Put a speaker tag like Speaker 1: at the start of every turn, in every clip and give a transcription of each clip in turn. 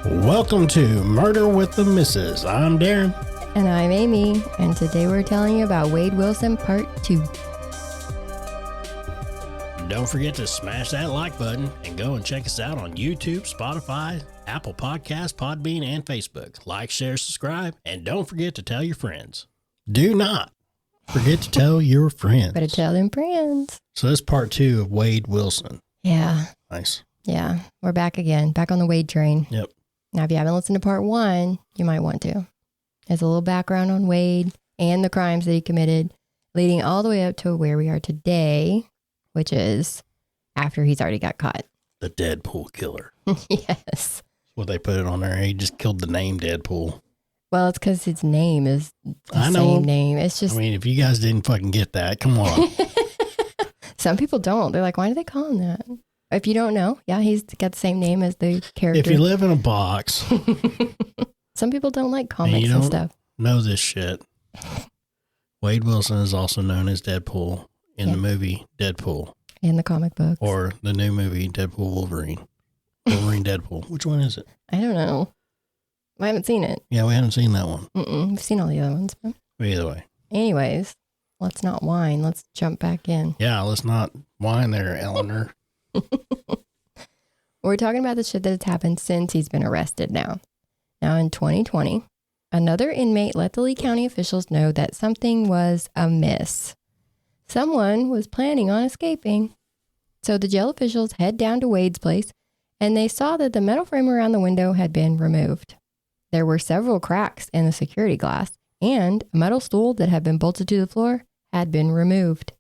Speaker 1: Welcome to Murder with the Missus. I'm Darren.
Speaker 2: And I'm Amy, and today we're telling you about Wade Wilson Part 2.
Speaker 1: Don't forget to smash that like button and go and check us out on YouTube, Spotify, Apple Podcasts, Podbean, and Facebook. Like, share, subscribe, and don't forget to tell your friends. Do not forget to tell your friends.
Speaker 2: Better tell them friends.
Speaker 1: So this is Part 2 of Wade Wilson.
Speaker 2: Yeah.
Speaker 1: Nice.
Speaker 2: Yeah. We're back again. Back on the Wade train.
Speaker 1: Yep.
Speaker 2: Now, if you haven't listened to Part 1, you might want to. There's a little background on Wade and the crimes that he committed, leading all the way up to where we are today, which is after he's already got caught.
Speaker 1: The Deadpool killer.
Speaker 2: Yes.
Speaker 1: What they put it on there. He just killed the name Deadpool.
Speaker 2: Well, it's because his name is the
Speaker 1: know.
Speaker 2: same name. It's just...
Speaker 1: I mean, if you guys didn't fucking get that, come on.
Speaker 2: Some people don't. They're like, why do they call him that? If you don't know, yeah, he's got the same name as the character.
Speaker 1: If you live in a box...
Speaker 2: Some people don't like comics and stuff.
Speaker 1: Know this shit. Wade Wilson is also known as Deadpool in the movie Deadpool.
Speaker 2: In the comic books.
Speaker 1: Or the new movie Deadpool Wolverine. Wolverine Deadpool. Which one is it?
Speaker 2: I don't know. I haven't seen it.
Speaker 1: Yeah, we haven't seen that one.
Speaker 2: We've seen all the other ones. But
Speaker 1: Either way.
Speaker 2: anyways, let's not whine. Let's jump back in.
Speaker 1: Yeah, let's not whine there, Eleanor.
Speaker 2: We're talking about the shit that has happened since he's been arrested now. Now in 2020, another inmate let the Lee County officials know that something was amiss. Someone was planning on escaping. So the jail officials head down to Wade's place, and they saw that the metal frame around the window had been removed. There were several cracks in the security glass, and a metal stool that had been bolted to the floor had been removed.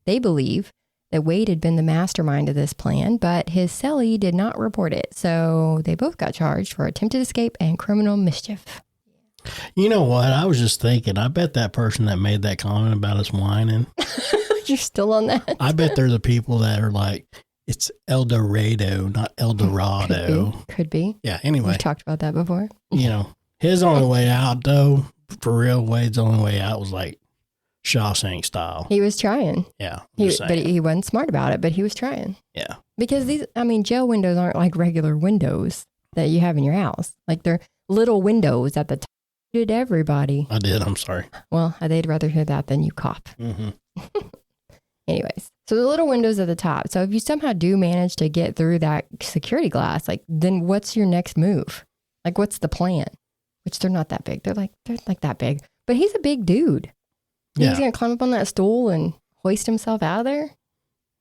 Speaker 2: They believe that Wade had been the mastermind of this plan, but his cellie did not report it, so they both got charged for attempted escape and criminal mischief.
Speaker 1: You know what? I was just thinking, I bet that person that made that comment about us whining,
Speaker 2: You're still on that?
Speaker 1: I bet they're the people that are like, it's El Dorado, not El Dorado.
Speaker 2: Could be.
Speaker 1: Yeah, anyway.
Speaker 2: We've talked about that before.
Speaker 1: You know, his only way out, though, for real, Wade's only way out was like Shawshank style.
Speaker 2: He was trying.
Speaker 1: Yeah.
Speaker 2: But he wasn't smart about it, but he was trying.
Speaker 1: Yeah.
Speaker 2: Because jail windows aren't like regular windows that you have in your house. Like they're little windows at the top. Did everybody?
Speaker 1: I did. I'm sorry.
Speaker 2: Well, they'd rather hear that than you cough.
Speaker 1: Mm-hmm.
Speaker 2: Anyways, so the little windows at the top. So if you somehow do manage to get through that security glass, like then what's your next move? Like what's the plan? Which they're not that big. They're like that big. But he's a big dude.
Speaker 1: Yeah.
Speaker 2: He's gonna climb up on that stool and hoist himself out of there?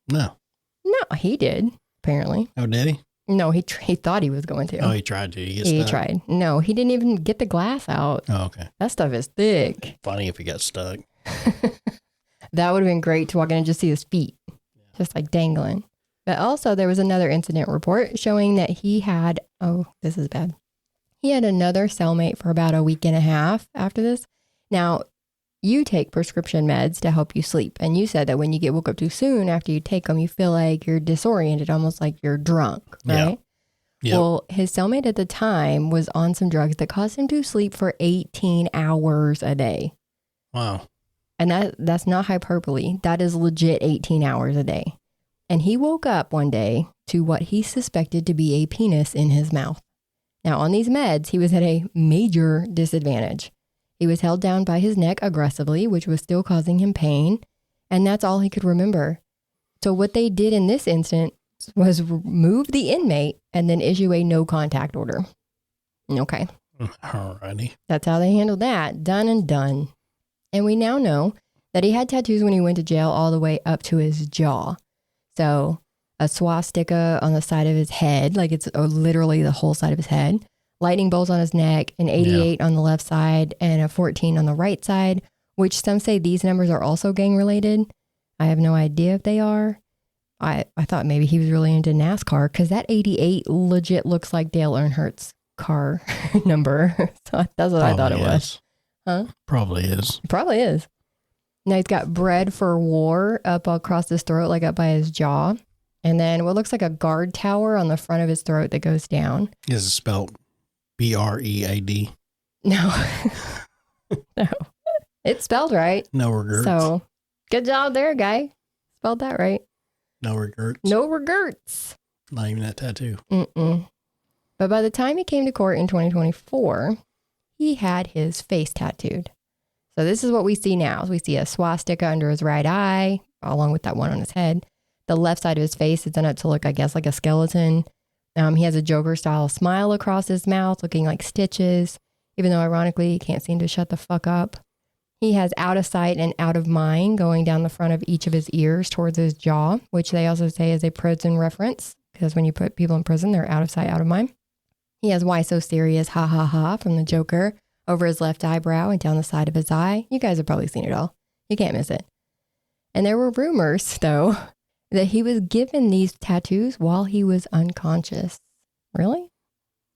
Speaker 1: No.
Speaker 2: No, he did, apparently.
Speaker 1: Oh, did he?
Speaker 2: No, he thought he was going to.
Speaker 1: Oh, he tried to.
Speaker 2: He tried. No, he didn't even get the glass out.
Speaker 1: Oh, okay.
Speaker 2: That stuff is thick.
Speaker 1: Funny if he got stuck.
Speaker 2: That would have been great to walk in and just see his feet, just like dangling. But also there was another incident report showing that he had, this is bad. He had another cellmate for about a week and a half after this. Now, you take prescription meds to help you sleep. And you said that when you get woke up too soon after you take them, you feel like you're disoriented, almost like you're drunk, right?
Speaker 1: Yeah.
Speaker 2: Well, his cellmate at the time was on some drugs that caused him to sleep for 18 hours a day.
Speaker 1: Wow.
Speaker 2: And that's not hyperbole. That is legit 18 hours a day. And he woke up one day to what he suspected to be a penis in his mouth. Now, on these meds, he was at a major disadvantage. He was held down by his neck aggressively, which was still causing him pain. And that's all he could remember. So what they did in this instance was remove the inmate and then issue a no contact order. Okay.
Speaker 1: Alrighty.
Speaker 2: That's how they handled that. Done and done. And we now know that he had tattoos when he went to jail all the way up to his jaw. So a swastika on the side of his head, like it's literally the whole side of his head. Lightning bolts on his neck, an 88 on the left side, and a 14 on the right side, which some say these numbers are also gang related. I have no idea if they are. I thought maybe he was really into NASCAR because that 88 legit looks like Dale Earnhardt's car number. So that's what I thought it was. Huh?
Speaker 1: Probably is.
Speaker 2: It probably is. Now he's got bread for war up across his throat, like up by his jaw. And then what looks like a guard tower on the front of his throat that goes down.
Speaker 1: Is it spelled BREAD?
Speaker 2: No. No. It's spelled right.
Speaker 1: No regrets.
Speaker 2: So good job there, guy. Spelled that right.
Speaker 1: No regrets.
Speaker 2: No regrets.
Speaker 1: Not even that tattoo.
Speaker 2: Mm-mm. But by the time he came to court in 2024, he had his face tattooed. So this is what we see now. We see a swastika under his right eye, along with that one on his head. The left side of his face is done up to look, I guess, like a skeleton. He has a Joker-style smile across his mouth, looking like stitches, even though, ironically, he can't seem to shut the fuck up. He has out of sight and out of mind going down the front of each of his ears towards his jaw, which they also say is a prison reference, because when you put people in prison, they're out of sight, out of mind. He has "Why so serious? Ha ha ha" from the Joker over his left eyebrow and down the side of his eye. You guys have probably seen it all. You can't miss it. And there were rumors, though, that he was given these tattoos while he was unconscious. Really?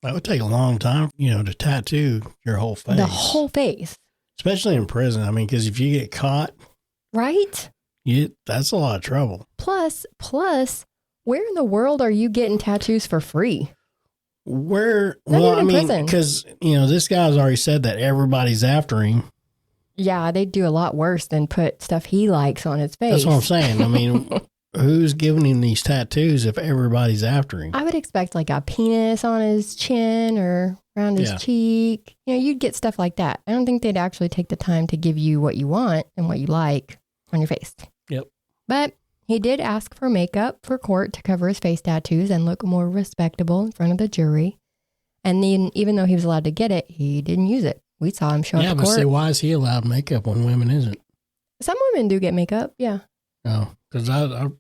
Speaker 1: That would take a long time, to tattoo your whole face.
Speaker 2: The whole face.
Speaker 1: Especially in prison. I mean, because if you get caught.
Speaker 2: Right?
Speaker 1: That's a lot of trouble.
Speaker 2: Plus, where in the world are you getting tattoos for free?
Speaker 1: Well,
Speaker 2: prison.
Speaker 1: because, this guy's already said that everybody's after him.
Speaker 2: Yeah, they'd do a lot worse than put stuff he likes on his face.
Speaker 1: That's what I'm saying. I mean, who's giving him these tattoos if everybody's after him?
Speaker 2: I would expect like a penis on his chin or around his cheek. You'd get stuff like that. I don't think they'd actually take the time to give you what you want and what you like on your face.
Speaker 1: Yep.
Speaker 2: But he did ask for makeup for court to cover his face tattoos and look more respectable in front of the jury. And then even though he was allowed to get it, he didn't use it. We saw him show up to court.
Speaker 1: Yeah, but see, why is he allowed makeup when women isn't?
Speaker 2: Some women do get makeup, yeah.
Speaker 1: Oh, because I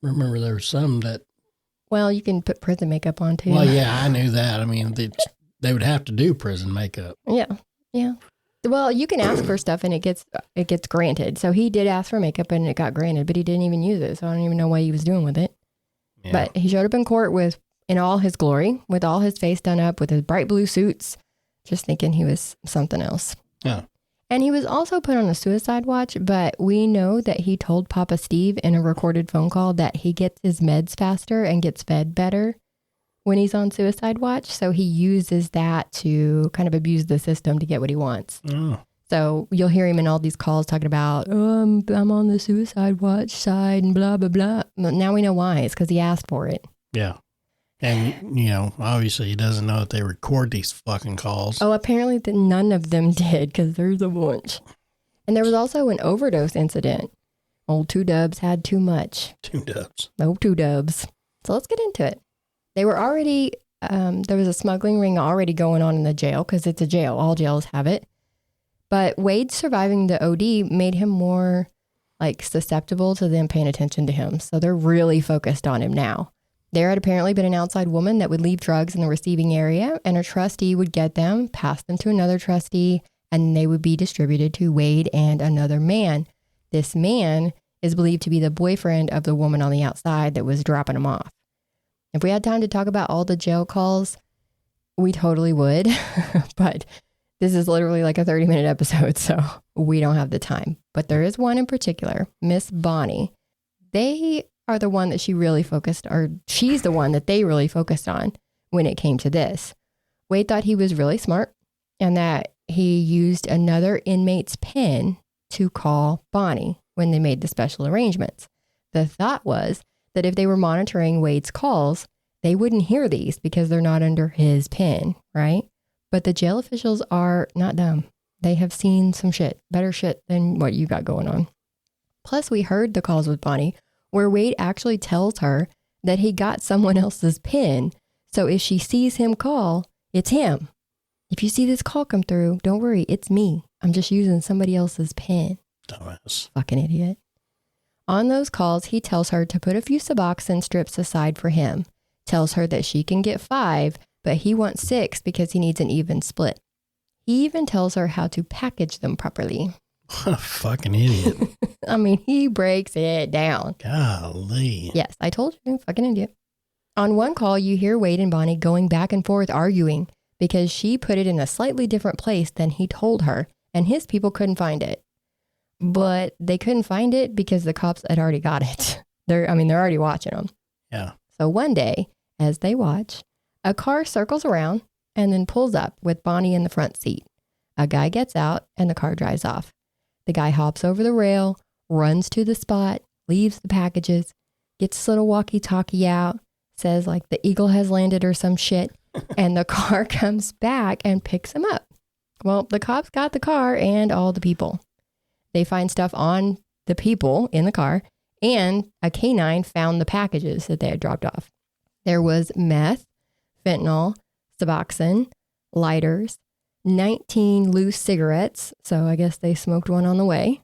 Speaker 1: remember there was some that...
Speaker 2: Well, you can put prison makeup on too.
Speaker 1: Well, yeah, I knew that. I mean, they would have to do prison makeup.
Speaker 2: Yeah. Well, you can ask for stuff and it gets granted. So he did ask for makeup and it got granted, but he didn't even use it. So I don't even know what he was doing with it. Yeah. But he showed up in court in all his glory, with all his face done up, with his bright blue suits, just thinking he was something else.
Speaker 1: Yeah.
Speaker 2: And he was also put on a suicide watch, but we know that he told Papa Steve in a recorded phone call that he gets his meds faster and gets fed better when he's on suicide watch. So he uses that to kind of abuse the system to get what he wants.
Speaker 1: Oh.
Speaker 2: So you'll hear him in all these calls talking about, I'm on the suicide watch side and blah, blah, blah. But now we know why. It's because he asked for it.
Speaker 1: Yeah. And, obviously he doesn't know that they record these fucking calls.
Speaker 2: Oh, apparently none of them did, because there's a bunch. And there was also an overdose incident. Old Two Dubs had too much.
Speaker 1: Two Dubs.
Speaker 2: No Two Dubs. So let's get into it. They were already, there was a smuggling ring already going on in the jail, because it's a jail. All jails have it. But Wade surviving the OD made him more susceptible to them paying attention to him. So they're really focused on him now. There had apparently been an outside woman that would leave drugs in the receiving area, and a trustee would get them, pass them to another trustee, and they would be distributed to Wade and another man. This man is believed to be the boyfriend of the woman on the outside that was dropping them off. If we had time to talk about all the jail calls, we totally would, but this is literally like a 30-minute episode, so we don't have the time. But there is one in particular, Miss Bonnie. They are the one that she's the one that they really focused on when it came to this. Wade thought he was really smart and that he used another inmate's pen to call Bonnie when they made the special arrangements. The thought was that if they were monitoring Wade's calls, they wouldn't hear these because they're not under his pen, right? But the jail officials are not dumb. They have seen some better shit than what you got going on. Plus, we heard the calls with Bonnie where Wade actually tells her that he got someone else's pin. So if she sees him call, it's him. If you see this call come through, don't worry, it's me. I'm just using somebody else's pin.
Speaker 1: Dumbass.
Speaker 2: Fucking idiot. On those calls, he tells her to put a few Suboxone strips aside for him. Tells her that she can get 5, but he wants 6 because he needs an even split. He even tells her how to package them properly.
Speaker 1: What a fucking idiot.
Speaker 2: I mean, he breaks it down.
Speaker 1: Golly.
Speaker 2: Yes, I told you, fucking idiot. On one call, you hear Wade and Bonnie going back and forth arguing because she put it in a slightly different place than he told her, and his people couldn't find it. But they couldn't find it because the cops had already got it. They're already watching them.
Speaker 1: Yeah.
Speaker 2: So one day, as they watch, a car circles around and then pulls up with Bonnie in the front seat. A guy gets out and the car drives off. The guy hops over the rail, runs to the spot, leaves the packages, gets his little walkie-talkie out, says the eagle has landed or some shit, and the car comes back and picks him up. Well, the cops got the car and all the people. They find stuff on the people in the car, and a canine found the packages that they had dropped off. There was meth, fentanyl, Suboxone, lighters, 19 loose cigarettes. So I guess they smoked one on the way.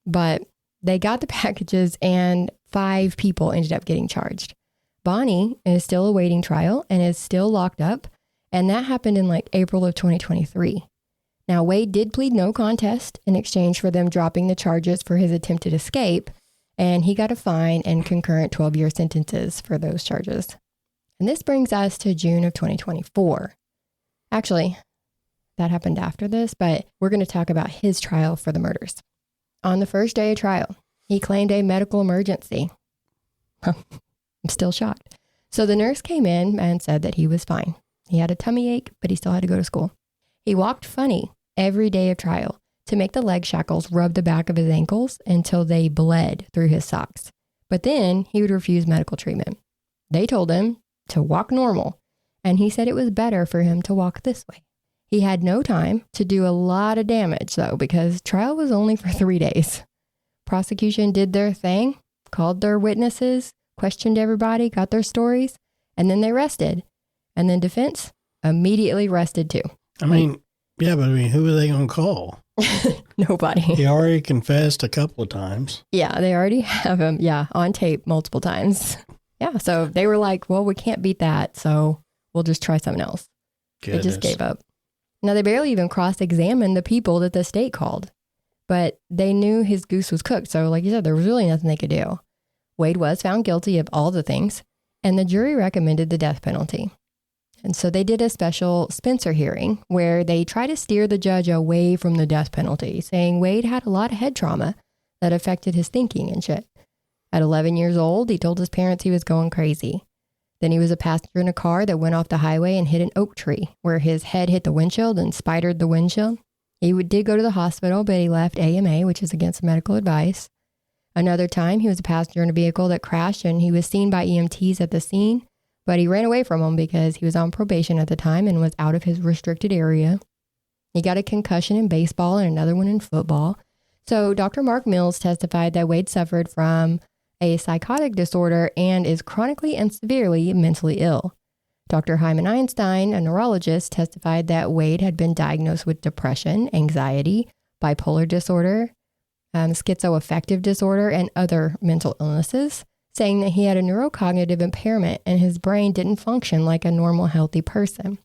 Speaker 2: But they got the packages and 5 people ended up getting charged. Bonnie is still awaiting trial and is still locked up. And that happened in like April of 2023. Now, Wade did plead no contest in exchange for them dropping the charges for his attempted escape. And he got a fine and concurrent 12-year sentences for those charges. And this brings us to June of 2024. Actually, that happened after this, but we're going to talk about his trial for the murders. On the first day of trial, he claimed a medical emergency. I'm still shocked. So the nurse came in and said that he was fine. He had a tummy ache, but he still had to go to school. He walked funny every day of trial to make the leg shackles rub the back of his ankles until they bled through his socks. But then he would refuse medical treatment. They told him to walk normal, and he said it was better for him to walk this way. He had no time to do a lot of damage, though, because trial was only for 3 days. Prosecution did their thing, called their witnesses, questioned everybody, got their stories, and then they rested. And then defense immediately rested too.
Speaker 1: I mean, yeah, but who are they going to call?
Speaker 2: Nobody.
Speaker 1: He already confessed a couple of times.
Speaker 2: Yeah, they already have him, on tape multiple times. Yeah, so they were like, well, we can't beat that, so we'll just try something else. Goodness. They just gave up. Now, they barely even cross-examined the people that the state called, but they knew his goose was cooked. So like you said, there was really nothing they could do. Wade was found guilty of all the things, and the jury recommended the death penalty. And so they did a special Spencer hearing where they try to steer the judge away from the death penalty, saying Wade had a lot of head trauma that affected his thinking and shit. At 11 years old, he told his parents he was going crazy. Then he was a passenger in a car that went off the highway and hit an oak tree where his head hit the windshield and spidered the windshield. He did go to the hospital, but he left AMA, which is against medical advice. Another time, he was a passenger in a vehicle that crashed and he was seen by EMTs at the scene, but he ran away from them because he was on probation at the time and was out of his restricted area. He got a concussion in baseball and another one in football. So Dr. Mark Mills testified that Wade suffered from a psychotic disorder and is chronically and severely mentally ill. Dr. Hyman Einstein, a neurologist, testified that Wade had been diagnosed with depression, anxiety, bipolar disorder, schizoaffective disorder, and other mental illnesses, saying that he had a neurocognitive impairment and his brain didn't function like a normal, healthy person.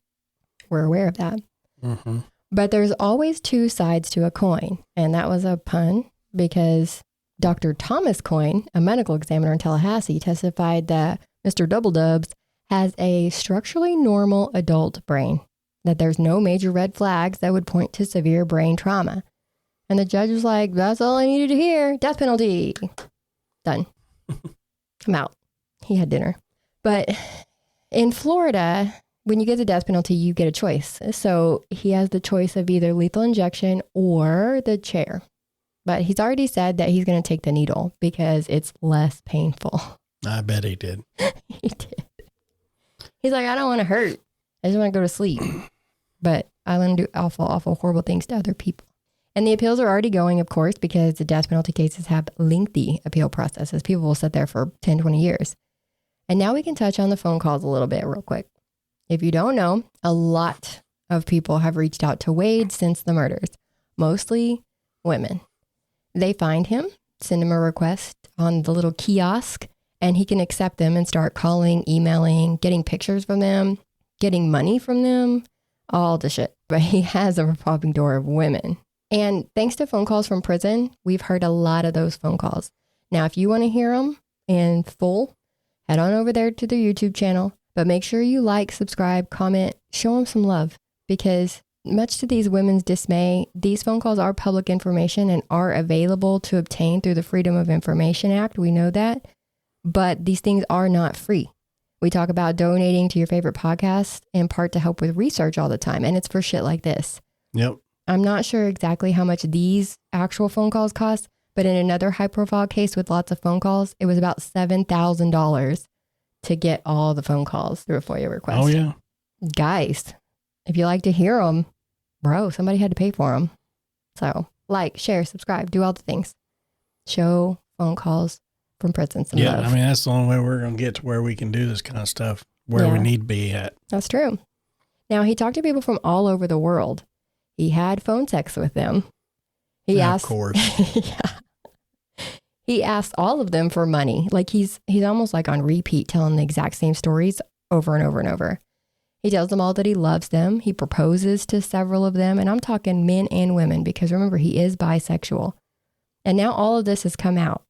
Speaker 2: We're aware of that. Mm-hmm. But there's always 2 sides to a coin, and that was a pun because Dr. Thomas Coyne, a medical examiner in Tallahassee, testified that Mr. Double Dubs has a structurally normal adult brain, that there's no major red flags that would point to severe brain trauma. And the judge was like, that's all I needed to hear. Death penalty. Done. I'm out. He had dinner. But in Florida, when you get the death penalty, you get a choice. So he has the choice of either lethal injection or the chair. But he's already said that he's going to take the needle because it's less painful.
Speaker 1: I bet he did.
Speaker 2: He did. He's like, I don't want to hurt. I just want to go to sleep. But I want to do awful, awful, horrible things to other people. And the appeals are already going, of course, because the death penalty cases have lengthy appeal processes. People will sit there for 10, 20 years. And now we can touch on the phone calls a little bit real quick. If you don't know, a lot of people have reached out to Wade since the murders, mostly women. They find him, send him a request on the little kiosk, and he can accept them and start calling, emailing, getting pictures from them, getting money from them, all the shit. But he has a revolving door of women. And thanks to phone calls from prison, we've heard a lot of those phone calls. Now, if you want to hear them in full, head on over there to their YouTube channel. But make sure you like, subscribe, comment, show them some love. Because much to these women's dismay, these phone calls are public information and are available to obtain through the Freedom of Information Act. We know that. But these things are not free. We talk about donating to your favorite podcast in part to help with research all the time. And it's for shit like this.
Speaker 1: Yep.
Speaker 2: I'm not sure exactly how much these actual phone calls cost, but in another high profile case with lots of phone calls, it was about $7,000 to get all the phone calls through a FOIA request.
Speaker 1: Oh, yeah.
Speaker 2: Guys, if you like to hear them, bro, somebody had to pay for them. So like, share, subscribe, do all the things. Show phone calls from prison some love.
Speaker 1: I mean, that's the only way we're going to get to where we can do this kind of stuff, where we need to be at.
Speaker 2: That's true. Now, he talked to people from all over the world. He had phone sex with them. He asked, of course. Yeah. He asked all of them for money. Like he's almost like on repeat, telling the exact same stories over and over and over. He tells them all that he loves them. He proposes to several of them. And I'm talking men and women, because remember, he is bisexual. And now all of this has come out.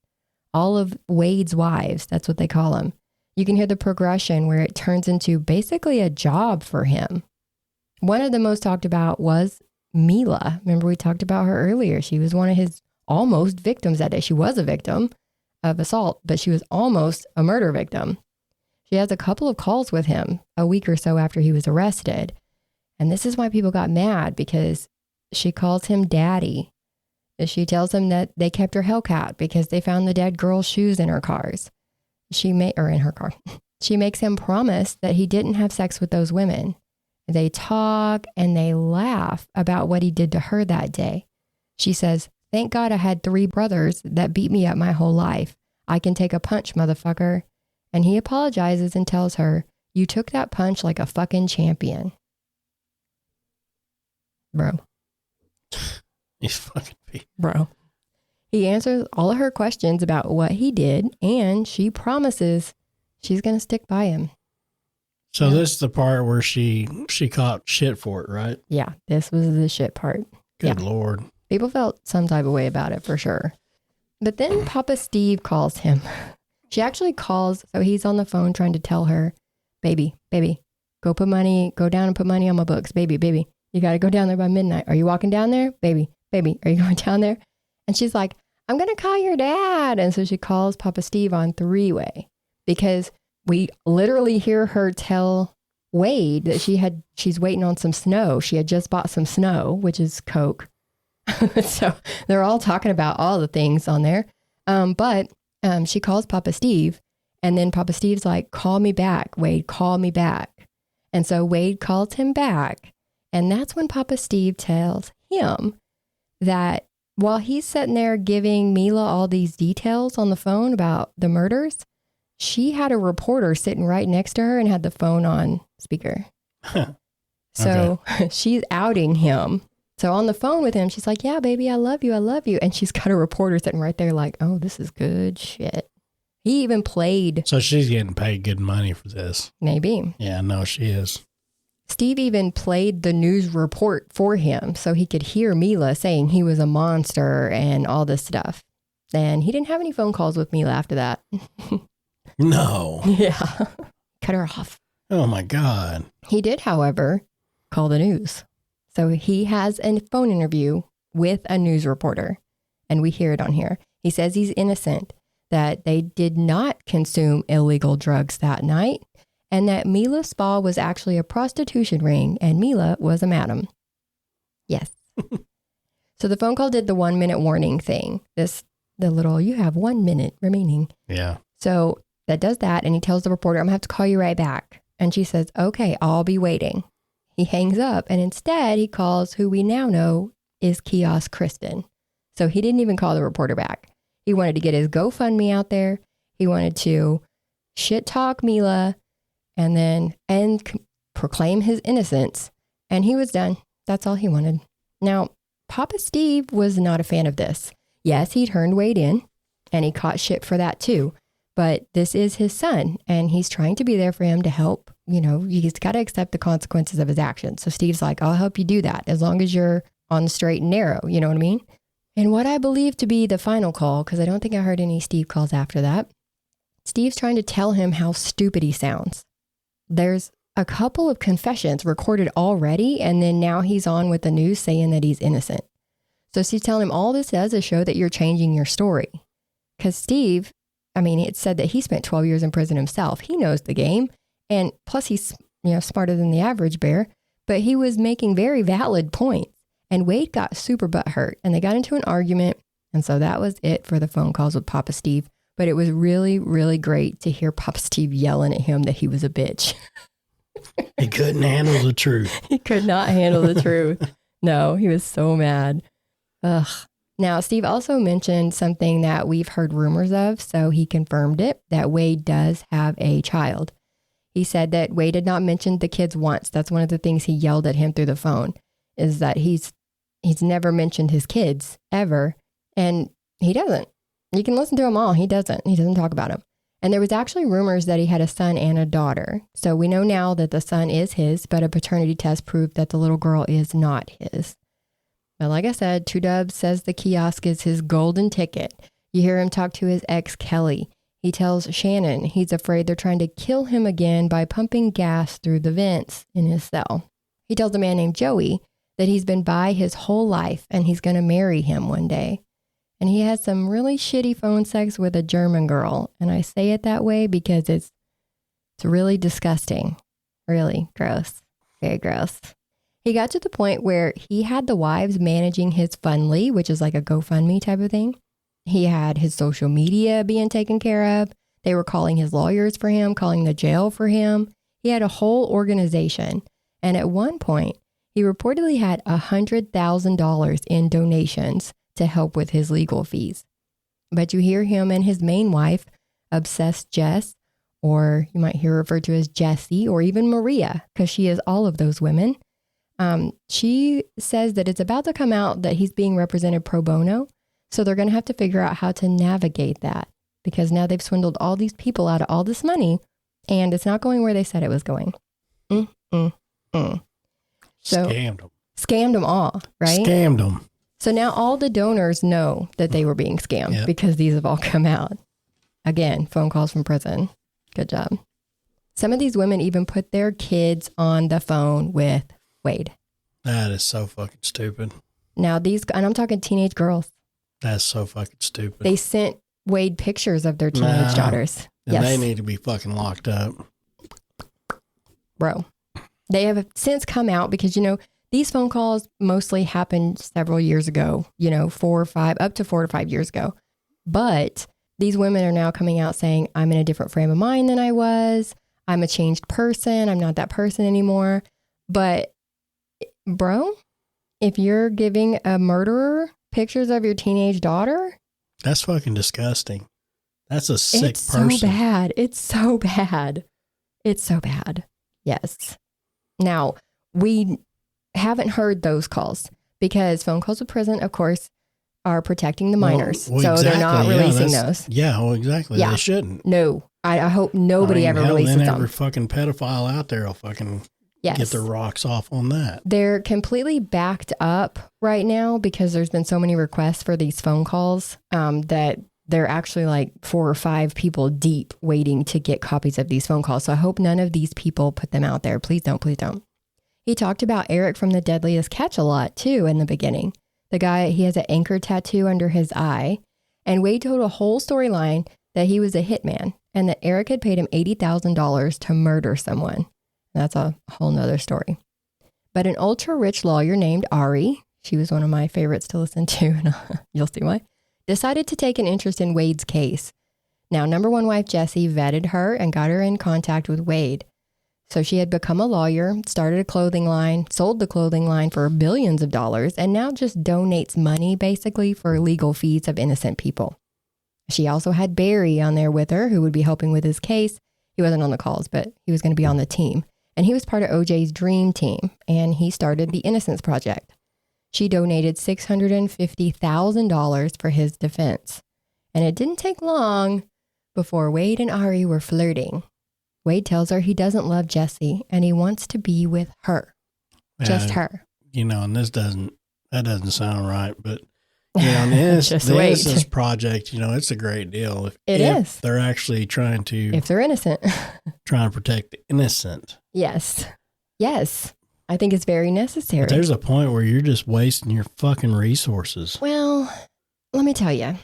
Speaker 2: All of Wade's wives, that's what they call them. You can hear the progression where it turns into basically a job for him. One of the most talked about was Mila. Remember, we talked about her earlier. She was one of his almost victims that day. She was a victim of assault, but she was almost a murder victim. She has a couple of calls with him a week or so after he was arrested. And this is why people got mad, because she calls him daddy. She tells him that they kept her Hellcat because they found the dead girl's shoes in her cars. In her car. She makes him promise that he didn't have sex with those women. They talk and they laugh about what he did to her that day. She says, "Thank God I had 3 brothers that beat me up my whole life. I can take a punch, motherfucker." And he apologizes and tells her, "You took that punch like a fucking champion." Bro.
Speaker 1: He's fucking beat.
Speaker 2: Bro. He answers all of her questions about what he did, and she promises she's going to stick by him.
Speaker 1: So this is the part where she caught shit for it, right?
Speaker 2: Yeah, this was the shit part.
Speaker 1: Good Lord.
Speaker 2: People felt some type of way about it for sure. But then Papa Steve calls him. She actually calls, so he's on the phone trying to tell her, baby, go down and put money on my books. Baby, you got to go down there by midnight. Are you walking down there? Baby, are you going down there? And she's like, I'm going to call your dad. And so she calls Papa Steve on 3-way, because we literally hear her tell Wade that she's waiting on some snow. She had just bought some snow, which is Coke. So they're all talking about all the things on there. But she calls Papa Steve, and then Papa Steve's like, "Call me back, Wade, call me back." And so Wade calls him back. And that's when Papa Steve tells him that while he's sitting there giving Mila all these details on the phone about the murders, she had a reporter sitting right next to her and had the phone on speaker. So she's outing him. So on the phone with him, she's like, "Yeah, baby, I love you. And she's got a reporter sitting right there like, oh, this is good shit. He even played.
Speaker 1: So she's getting paid good money for this.
Speaker 2: Maybe.
Speaker 1: Yeah, no, she is.
Speaker 2: Steve even played the news report for him so he could hear Mila saying he was a monster and all this stuff. And he didn't have any phone calls with Mila after that.
Speaker 1: No.
Speaker 2: Yeah. Cut her off.
Speaker 1: Oh my God.
Speaker 2: He did, however, call the news. So he has a phone interview with a news reporter, and we hear it on here. He says he's innocent, that they did not consume illegal drugs that night, and that Mila Spa was actually a prostitution ring and Mila was a madam. Yes. So the phone call did the 1-minute warning thing. You have 1 minute remaining.
Speaker 1: Yeah.
Speaker 2: So that does that, and he tells the reporter, "I'm going to have to call you right back." And she says, "Okay, I'll be waiting." He hangs up, and instead he calls who we now know is Kiosk Kristen. So he didn't even call the reporter back. He wanted to get his GoFundMe out there. He wanted to shit talk Mila and proclaim his innocence. And he was done. That's all he wanted. Now, Papa Steve was not a fan of this. Yes, he turned Wade in, and he caught shit for that too. But this is his son, and he's trying to be there for him to help. He's got to accept the consequences of his actions. So Steve's like, "I'll help you do that as long as you're on the straight and narrow." You know what I mean? And what I believe to be the final call, because I don't think I heard any Steve calls after that, Steve's trying to tell him how stupid he sounds. There's a couple of confessions recorded already, and then now he's on with the news saying that he's innocent. So Steve's telling him all this does is show that you're changing your story. Because Steve, it said that he spent 12 years in prison himself. He knows the game. And plus he's, smarter than the average bear, but he was making very valid points. And Wade got super butthurt, and they got into an argument. And so that was it for the phone calls with Papa Steve. But it was really, really great to hear Papa Steve yelling at him that he was a bitch.
Speaker 1: He couldn't handle the truth.
Speaker 2: He could not handle the truth. No, he was so mad. Ugh. Now, Steve also mentioned something that we've heard rumors of, so he confirmed it, that Wade does have a child. He said that Wade had not mentioned the kids once. That's one of the things he yelled at him through the phone, is that he's never mentioned his kids ever, and he doesn't. You can listen to them all. He doesn't talk about them. And there was actually rumors that he had a son and a daughter. So we know now that the son is his, but a paternity test proved that the little girl is not his. But like I said, 2Dubs says the kiosk is his golden ticket. You hear him talk to his ex, Kelly. He tells Shannon he's afraid they're trying to kill him again by pumping gas through the vents in his cell. He tells a man named Joey that he's been bi his whole life and he's going to marry him one day. And he has some really shitty phone sex with a German girl. And I say it that way because it's really disgusting. Really gross. Very gross. He got to the point where he had the wives managing his Fundly, which is like a GoFundMe type of thing. He had his social media being taken care of. They were calling his lawyers for him, calling the jail for him. He had a whole organization. And at one point, he reportedly had $100,000 in donations to help with his legal fees. But you hear him and his main wife, Obsessed Jess, or you might hear referred to as Jessie, or even Maria, because she is all of those women. She says that it's about to come out that he's being represented pro bono. So they're going to have to figure out how to navigate that, because now they've swindled all these people out of all this money and it's not going where they said it was going. So Scammed them all, right?
Speaker 1: Scammed them.
Speaker 2: So now all the donors know that they were being scammed because these have all come out. Again, phone calls from prison. Good job. Some of these women even put their kids on the phone with Wade.
Speaker 1: That is so fucking stupid.
Speaker 2: Now and I'm talking teenage girls.
Speaker 1: That's so fucking stupid.
Speaker 2: They sent Wade pictures of their teenage daughters.
Speaker 1: And they need to be fucking locked up.
Speaker 2: Bro, they have since come out because, these phone calls mostly happened several years ago, 4 to 5 years ago. But these women are now coming out saying, I'm in a different frame of mind than I was. I'm a changed person. I'm not that person anymore. But bro, if you're giving a murderer pictures of your teenage daughter,
Speaker 1: that's fucking disgusting. That's a sick person.
Speaker 2: It's so bad. It's so bad. It's so bad. Yes. Now, we haven't heard those calls because phone calls with prison, of course, are protecting the minors. So exactly. They're not releasing those.
Speaker 1: Yeah, well, exactly. Yeah. They shouldn't.
Speaker 2: No. I hope nobody ever releases them.
Speaker 1: Every fucking pedophile out there will fucking get their rocks off on that.
Speaker 2: They're completely backed up right now because there's been so many requests for these phone calls that they're actually like 4 or 5 people deep waiting to get copies of these phone calls. So I hope none of these people put them out there. Please don't. Please don't. He talked about Eric from The Deadliest Catch a lot too in the beginning. The guy, he has an anchor tattoo under his eye. And Wade told a whole storyline that he was a hitman and that Eric had paid him $80,000 to murder someone. That's a whole nother story. But an ultra rich lawyer named Ari, she was one of my favorites to listen to, and you'll see why, decided to take an interest in Wade's case. Now, number one wife Jessie vetted her and got her in contact with Wade. So she had become a lawyer, started a clothing line, sold the clothing line for billions of dollars, and now just donates money basically for legal fees of innocent people. She also had Barry on there with her, who would be helping with his case. He wasn't on the calls, but he was going to be on the team. And he was part of OJ's dream team, and he started the Innocence Project. She donated $650,000 for his defense. And it didn't take long before Wade and Ari were flirting. Wade tells her he doesn't love Jessie, and he wants to be with her. Just her.
Speaker 1: And that doesn't sound right, but the Innocence Project, it's a great deal. If they're actually trying to...
Speaker 2: If they're innocent.
Speaker 1: Trying to protect the innocent.
Speaker 2: Yes. Yes. I think it's very necessary.
Speaker 1: But there's a point where you're just wasting your fucking resources.
Speaker 2: Well, let me tell you.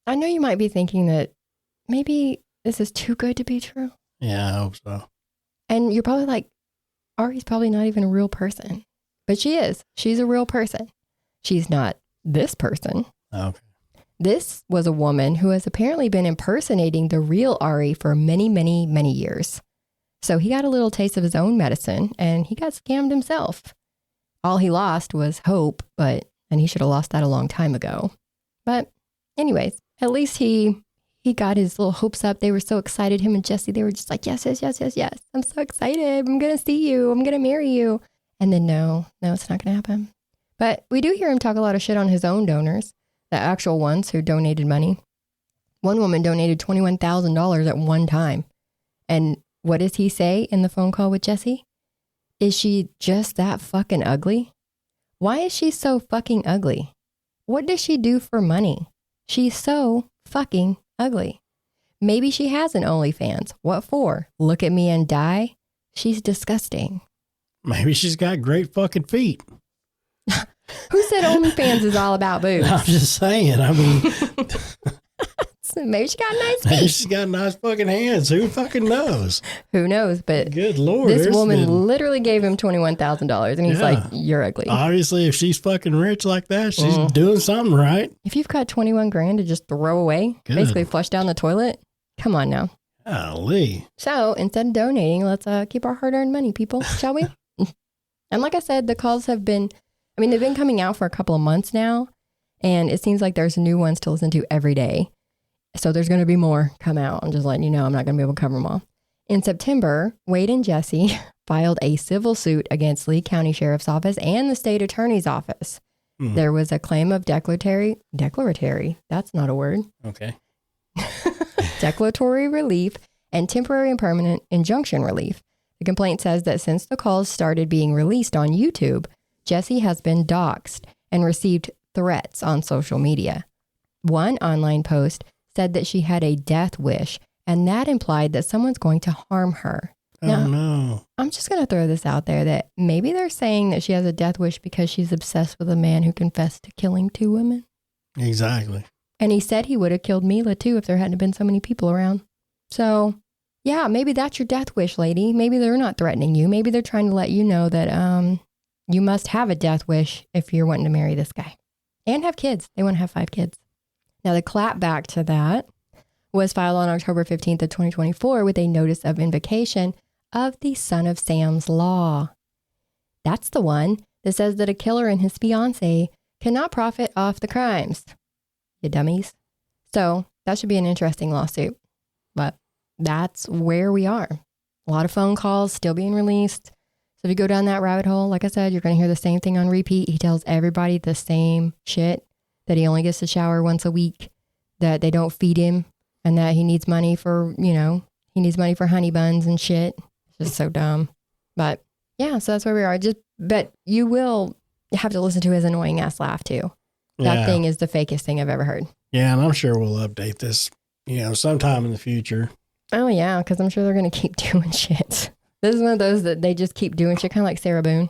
Speaker 2: I know you might be thinking that maybe this is too good to be true.
Speaker 1: Yeah, I hope so.
Speaker 2: And you're probably like, Ari's probably not even a real person. But she is. She's a real person. She's not this person.
Speaker 1: Okay.
Speaker 2: This was a woman who has apparently been impersonating the real Ari for many, many, many years. So he got a little taste of his own medicine and he got scammed himself. All he lost was hope, and he should have lost that a long time ago. But anyways, at least he got his little hopes up. They were so excited. Him and Jesse, they were just like, yes, yes, yes, yes, yes. I'm so excited. I'm going to see you. I'm going to marry you. And then no, it's not going to happen. But we do hear him talk a lot of shit on his own donors, the actual ones who donated money. One woman donated $21,000 at one time. And what does he say in the phone call with Jesse? Is she just that fucking ugly? Why is she so fucking ugly? What does she do for money? She's so fucking ugly. Maybe she has an OnlyFans. What for? Look at me and die? She's disgusting.
Speaker 1: Maybe she's got great fucking feet.
Speaker 2: Who said OnlyFans is all about boobs?
Speaker 1: I'm just saying. I mean,
Speaker 2: maybe she got nice
Speaker 1: maybe
Speaker 2: feet.
Speaker 1: she's got nice fucking hands. Who fucking knows?
Speaker 2: Who knows? But
Speaker 1: good Lord,
Speaker 2: this woman literally gave him $21,000 and he's like, you're ugly.
Speaker 1: Obviously, if she's fucking rich like that, she's doing something right.
Speaker 2: If you've got 21 grand to just throw away, basically flush down the toilet, come on now.
Speaker 1: Golly.
Speaker 2: So instead of donating, let's keep our hard-earned money, people, shall we? And like I said, the calls have been, they've been coming out for a couple of months now, and it seems like there's new ones to listen to every day. So there's going to be more come out. I'm just letting you know, I'm not going to be able to cover them all. In September, Wade and Jesse filed a civil suit against Lee County Sheriff's Office and the state attorney's office. There was a claim of declaratory, that's not a word.
Speaker 1: Okay.
Speaker 2: Declaratory relief and temporary and permanent injunction relief. The complaint says that since the calls started being released on YouTube, Jesse has been doxxed and received threats on social media. One online post said that she had a death wish, and that implied that someone's going to harm her. Now,
Speaker 1: no.
Speaker 2: I'm just going to throw this out there that maybe they're saying that she has a death wish because she's obsessed with a man who confessed to killing 2 women.
Speaker 1: Exactly.
Speaker 2: And he said he would have killed Mila too if there hadn't been so many people around. So, yeah, maybe that's your death wish, lady. Maybe they're not threatening you. Maybe they're trying to let you know that you must have a death wish if you're wanting to marry this guy. And have kids. They want to have 5 kids. Now, the clapback to that was filed on October 15th of 2024 with a notice of invocation of the Son of Sam's Law. That's the one that says that a killer and his fiancée cannot profit off the crimes. You dummies. So that should be an interesting lawsuit. But that's where we are. A lot of phone calls still being released. So if you go down that rabbit hole, like I said, you're going to hear the same thing on repeat. He tells everybody the same shit, that he only gets to shower once a week, that they don't feed him, and that he needs money for, he needs money for honey buns and shit. It's just so dumb. But yeah, so that's where we are. But you will have to listen to his annoying ass laugh too. That thing is the fakest thing I've ever heard.
Speaker 1: Yeah, and I'm sure we'll update this, sometime in the future.
Speaker 2: Oh yeah, because I'm sure they're going to keep doing shit. This is one of those that they just keep doing shit, kind of like Sarah Boone.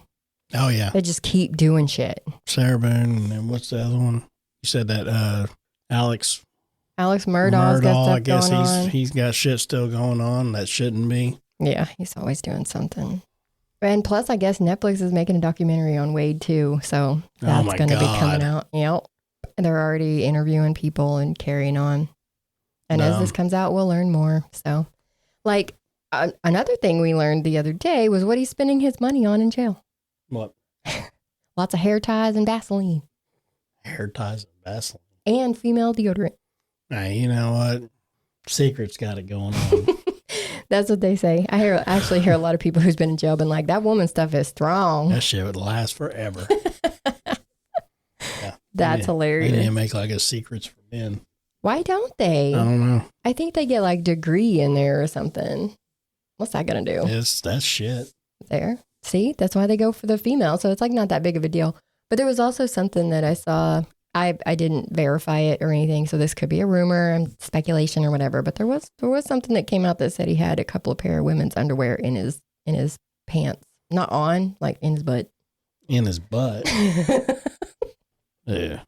Speaker 1: Oh yeah.
Speaker 2: They just keep doing shit.
Speaker 1: Sarah Boone, and what's the other one? You said that Alex
Speaker 2: Murdaugh's got stuff
Speaker 1: I guess
Speaker 2: going on.
Speaker 1: he's got shit still going on that shouldn't be.
Speaker 2: Yeah, he's always doing something. And plus, I guess Netflix is making a documentary on Wade too, so that's going to be coming out. Yep. They're already interviewing people and carrying on. And as this comes out, we'll learn more. So, another thing we learned the other day was what he's spending his money on in jail.
Speaker 1: What?
Speaker 2: Lots of hair ties and Vaseline.
Speaker 1: Hair ties and Vaseline.
Speaker 2: And female deodorant.
Speaker 1: Now, you know what? Secret's got it going on.
Speaker 2: That's what they say. I actually hear a lot of people who's been in jail been like, that woman's stuff is strong.
Speaker 1: That shit would last forever. Yeah.
Speaker 2: That's hilarious.
Speaker 1: They need to make like a secrets for men.
Speaker 2: Why don't they?
Speaker 1: I don't know.
Speaker 2: I think they get like degree in there or something. What's that going to do?
Speaker 1: That's shit.
Speaker 2: There. See, that's why they go for the female. So it's like not that big of a deal. But there was also something that I saw. I didn't verify it or anything. So this could be a rumor, speculation or whatever. But there was something that came out that said he had a couple of pair of women's underwear in his pants. Not on, like in his butt.
Speaker 1: In his butt. Yeah.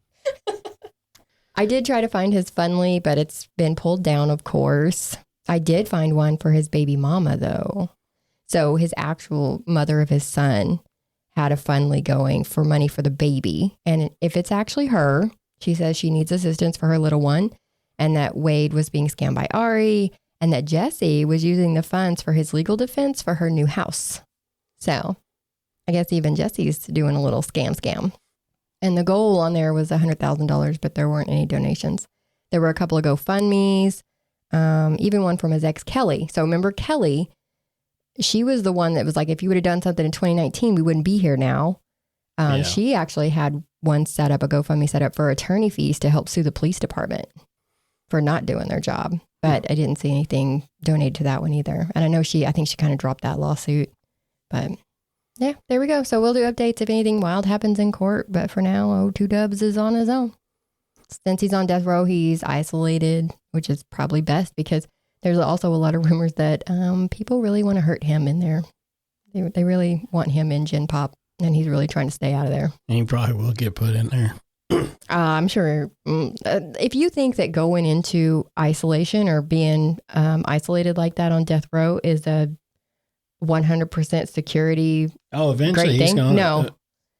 Speaker 2: I did try to find his Funly, but it's been pulled down, of course. I did find one for his baby mama, though. So his actual mother of his son had a Funly going for money for the baby. And if it's actually her, she says she needs assistance for her little one and that Wade was being scammed by Ari and that Jesse was using the funds for his legal defense for her new house. So I guess even Jesse's doing a little scam. And the goal on there was $100,000, but there weren't any donations. There were a couple of GoFundMes, even one from his ex, Kelly. So remember Kelly, she was the one that was like, if you would have done something in 2019, we wouldn't be here now. She actually had one set up, a GoFundMe set up for attorney fees to help sue the police department for not doing their job. But I didn't see anything donated to that one either. And I think she kind of dropped that lawsuit. But yeah, there we go. So we'll do updates if anything wild happens in court. But for now, 2 Dubs is on his own. Since he's on death row, he's isolated, which is probably best because there's also a lot of rumors that people really want to hurt him in there. They really want him in Gen Pop, and he's really trying to stay out of there.
Speaker 1: And he probably will get put in there.
Speaker 2: I'm sure. If you think that going into isolation or being isolated like that on death row is a 100% security
Speaker 1: eventually
Speaker 2: great thing, no.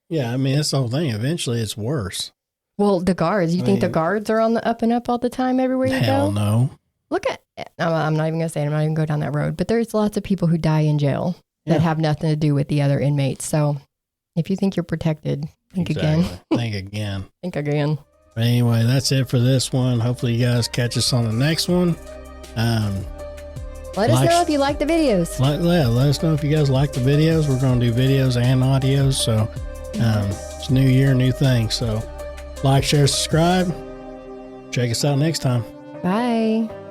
Speaker 1: Yeah, I mean, that's the whole thing. Eventually it's worse.
Speaker 2: Well, the guards, you think the guards are on the up and up all the time everywhere you go?
Speaker 1: Hell no.
Speaker 2: Look at, I'm not even going to say it. I'm not even going to go down that road, but there's lots of people who die in jail that have nothing to do with the other inmates. So if you think you're protected, think again.
Speaker 1: Think again.
Speaker 2: Think again.
Speaker 1: But anyway, that's it for this one. Hopefully you guys catch us on the next one.
Speaker 2: Let us know if you like the videos.
Speaker 1: Let us know if you guys like the videos. We're going to do videos and audios. So it's new year, new thing. So like, share, subscribe. Check us out next time.
Speaker 2: Bye.